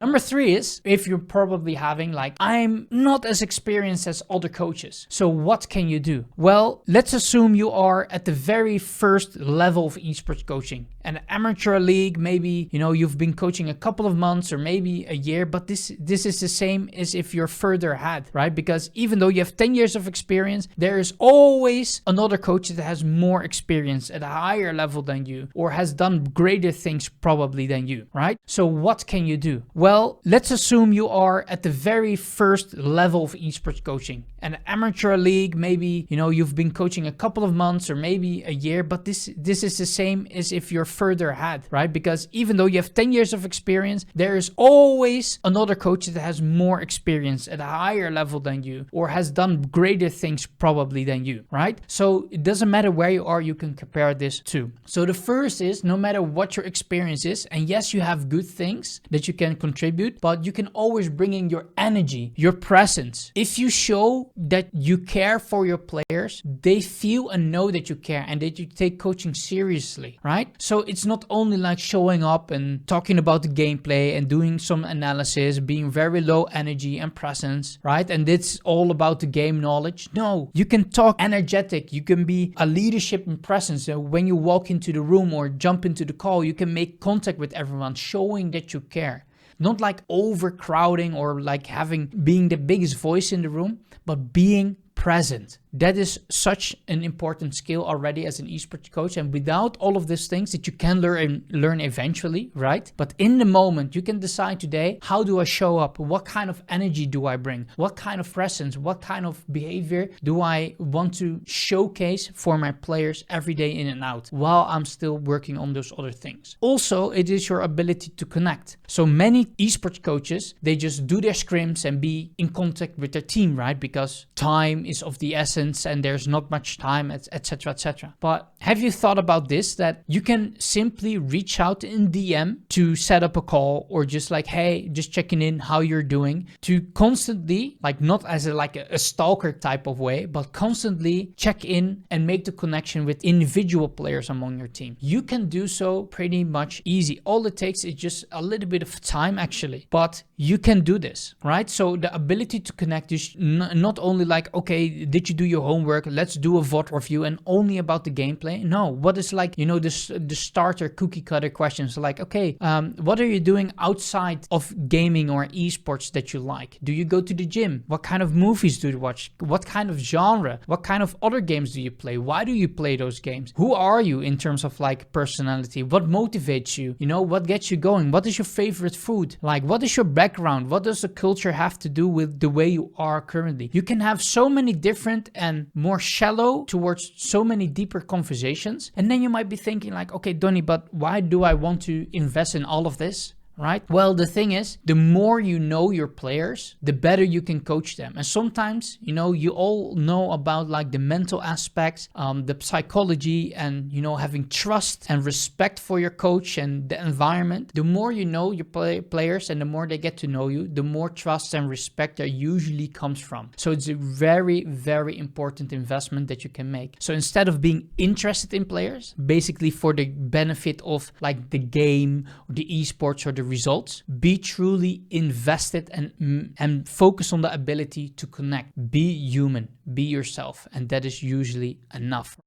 Number 3 is if you're probably having like, I'm not as experienced as other coaches. So what can you do? Well, let's assume you are at the very first level of esports coaching. An amateur league, maybe, you've been coaching a couple of months or maybe a year, but this is the same as if you're further ahead, right? Because even though you have 10 years of experience, there is always another coach that has more experience at a higher level than you or has done greater things probably than you, right? So what can you do? Well, let's assume you are at the very first level of esports coaching. An amateur league, maybe, you've been coaching a couple of months or maybe a year, but this is the same as if you're further ahead, right? Because even though you have 10 years of experience, there is always another coach that has more experience at a higher level than you or has done greater things probably than you, right? So it doesn't matter where you are, you can compare this to. So the first is, no matter what your experience is, and yes, you have good things that you can contribute, but you can always bring in your energy, your presence. If you show that you care for your players, they feel and know that you care and that you take coaching seriously, right? So it's not only like showing up and talking about the gameplay and doing some analysis, being very low energy and presence, right? And it's all about the game knowledge. No, you can talk energetic. You can be a leadership and presence. So when you walk into the room or jump into the call, you can make contact with everyone, showing that you care. Not like overcrowding or like being the biggest voice in the room, but being present. That is such an important skill already as an esports coach. And without all of these things that you can learn eventually, right? But in the moment, you can decide today, how do I show up? What kind of energy do I bring? What kind of presence? What kind of behavior do I want to showcase for my players every day in and out while I'm still working on those other things? Also, it is your ability to connect. So many esports coaches, they just do their scrims and be in contact with their team, right? Because time is of the essence and there's not much time, etc, etc. But have you thought about this, that you can simply reach out in DM to set up a call or just like, hey, just checking in how you're doing, to constantly, like not as a stalker type of way, but constantly check in and make the connection with individual players among your team. You can do so pretty much easy. All it takes is just a little bit of time actually, but you can do this, right? So the ability to connect is not only like, okay, did you do your homework? Let's do a VOD review and only about the gameplay. No, what is like, the starter cookie cutter questions like, okay, what are you doing outside of gaming or esports that you like? Do you go to the gym? What kind of movies do you watch? What kind of genre? What kind of other games do you play? Why do you play those games? Who are you in terms of like personality? What motivates you? What gets you going? What is your favorite food? Like, what is your background? What does the culture have to do with the way you are currently? You can have so many different and more shallow towards so many deeper conversations. And then you might be thinking like, okay, Donnie, but why do I want to invest in all of this? Right? Well, the thing is, the more you know your players, the better you can coach them. And sometimes, you all know about like the mental aspects, the psychology and, having trust and respect for your coach and the environment. The more you know your players and the more they get to know you, the more trust and respect there usually comes from. So it's a very, very important investment that you can make. So instead of being interested in players, basically for the benefit of like the game or the esports or the results, be truly invested and focus on the ability to connect. Be human, be yourself, and that is usually enough.